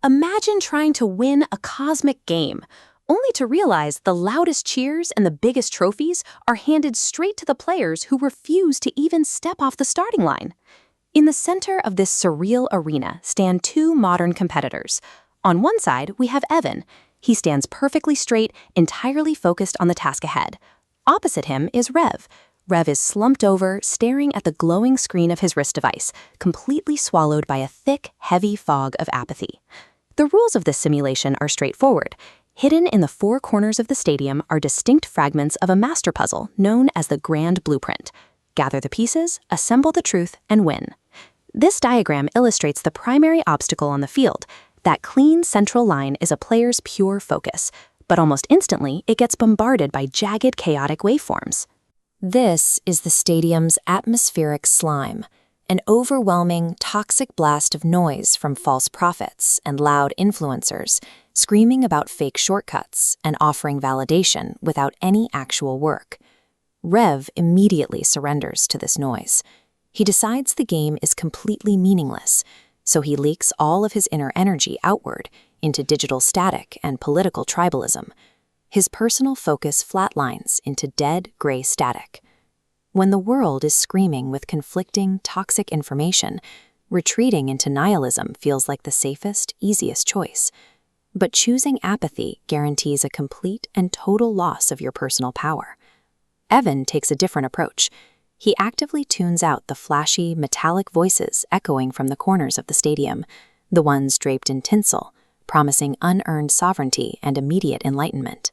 Imagine trying to win a cosmic game, only to realize the loudest cheers and the biggest trophies are handed straight to the players who refuse to even step off the starting line. In the center of this surreal arena stand two modern competitors. On one side, we have Evan. He stands perfectly straight, entirely focused on the task ahead. Opposite him is Rev. Rev is slumped over, staring at the glowing screen of his wrist device, completely swallowed by a thick, heavy fog of apathy. The rules of this simulation are straightforward. Hidden in the four corners of the stadium are distinct fragments of a master puzzle known as the Grand Blueprint. Gather the pieces, assemble the truth, and win. This diagram illustrates the primary obstacle on the field. That clean central line is a player's pure focus, but almost instantly it gets bombarded by jagged, chaotic waveforms. This is the stadium's atmospheric slime, an overwhelming, toxic blast of noise from false prophets and loud influencers, screaming about fake shortcuts and offering validation without any actual work. Rev immediately surrenders to this noise. He decides the game is completely meaningless, so he leaks all of his inner energy outward into digital static and political tribalism. His personal focus flatlines into dead, gray static. When the world is screaming with conflicting, toxic information, retreating into nihilism feels like the safest, easiest choice. But choosing apathy guarantees a complete and total loss of your personal power. Evan takes a different approach. He actively tunes out the flashy, metallic voices echoing from the corners of the stadium, the ones draped in tinsel, promising unearned sovereignty and immediate enlightenment.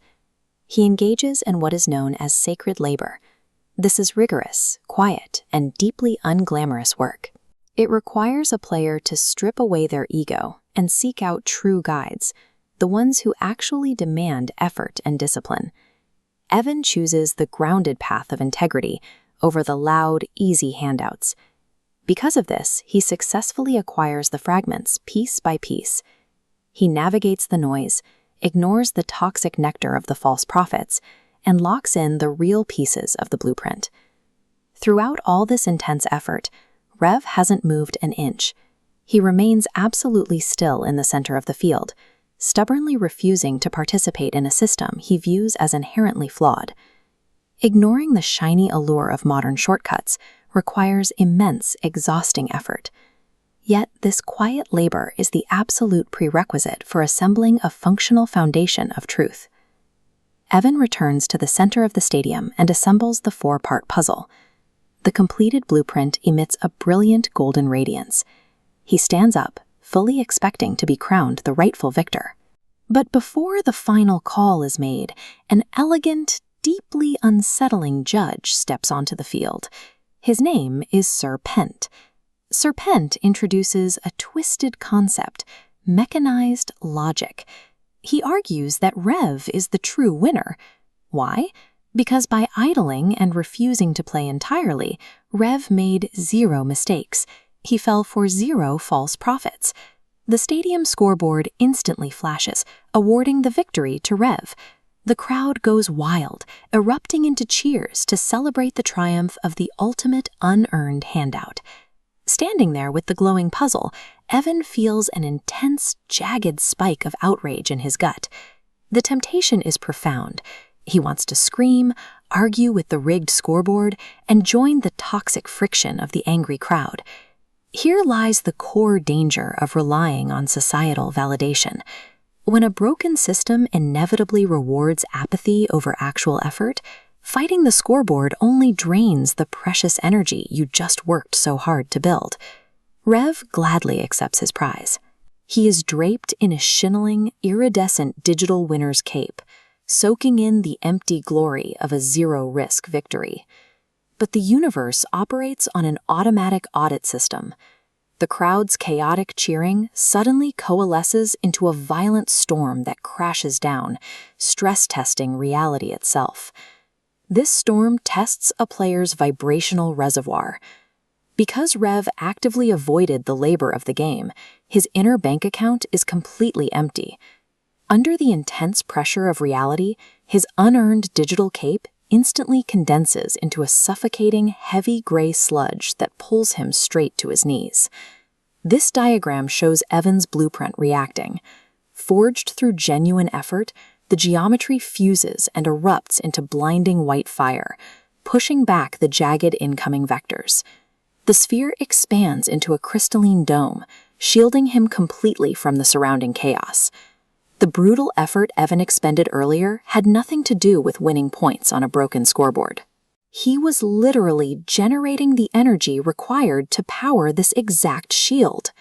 He engages in what is known as sacred labor. This is rigorous, quiet, and deeply unglamorous work. It requires a player to strip away their ego and seek out true guides, the ones who actually demand effort and discipline. Evan chooses the grounded path of integrity over the loud, easy handouts. Because of this, he successfully acquires the fragments piece by piece. He navigates the noise, ignores the toxic nectar of the false prophets, and locks in the real pieces of the blueprint. Throughout all this intense effort, Rev hasn't moved an inch. He remains absolutely still in the center of the field, stubbornly refusing to participate in a system he views as inherently flawed. Ignoring the shiny allure of modern shortcuts requires immense, exhausting effort. Yet this quiet labor is the absolute prerequisite for assembling a functional foundation of truth. Evan returns to the center of the stadium and assembles the four-part puzzle. The completed blueprint emits a brilliant golden radiance. He stands up, fully expecting to be crowned the rightful victor. But before the final call is made, an elegant, deeply unsettling judge steps onto the field. His name is Sir Pent. Sir Pent introduces a twisted concept, mechanized logic. He argues that Rev is the true winner. Why? Because by idling and refusing to play entirely, Rev made 0 mistakes. He fell for 0 false prophets. The stadium scoreboard instantly flashes, awarding the victory to Rev. The crowd goes wild, erupting into cheers to celebrate the triumph of the ultimate unearned handout. Standing there with the glowing puzzle, Evan feels an intense, jagged spike of outrage in his gut. The temptation is profound. He wants to scream, argue with the rigged scoreboard, and join the toxic friction of the angry crowd. Here lies the core danger of relying on societal validation. When a broken system inevitably rewards apathy over actual effort, fighting the scoreboard only drains the precious energy you just worked so hard to build. Rev gladly accepts his prize. He is draped in a shimmering, iridescent digital winner's cape, soaking in the empty glory of a 0-risk victory. But the universe operates on an automatic audit system. The crowd's chaotic cheering suddenly coalesces into a violent storm that crashes down, stress-testing reality itself. This storm tests a player's vibrational reservoir. Because Rev actively avoided the labor of the game, his inner bank account is completely empty. Under the intense pressure of reality, his unearned digital cape instantly condenses into a suffocating, heavy gray sludge that pulls him straight to his knees. This diagram shows Evan's blueprint reacting. Forged through genuine effort, the geometry fuses and erupts into blinding white fire, pushing back the jagged incoming vectors. The sphere expands into a crystalline dome, shielding him completely from the surrounding chaos. The brutal effort Evan expended earlier had nothing to do with winning points on a broken scoreboard. He was literally generating the energy required to power this exact shield.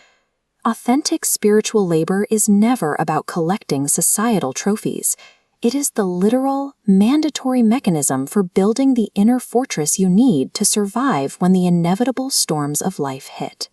Authentic spiritual labor is never about collecting societal trophies. It is the literal, mandatory mechanism for building the inner fortress you need to survive when the inevitable storms of life hit.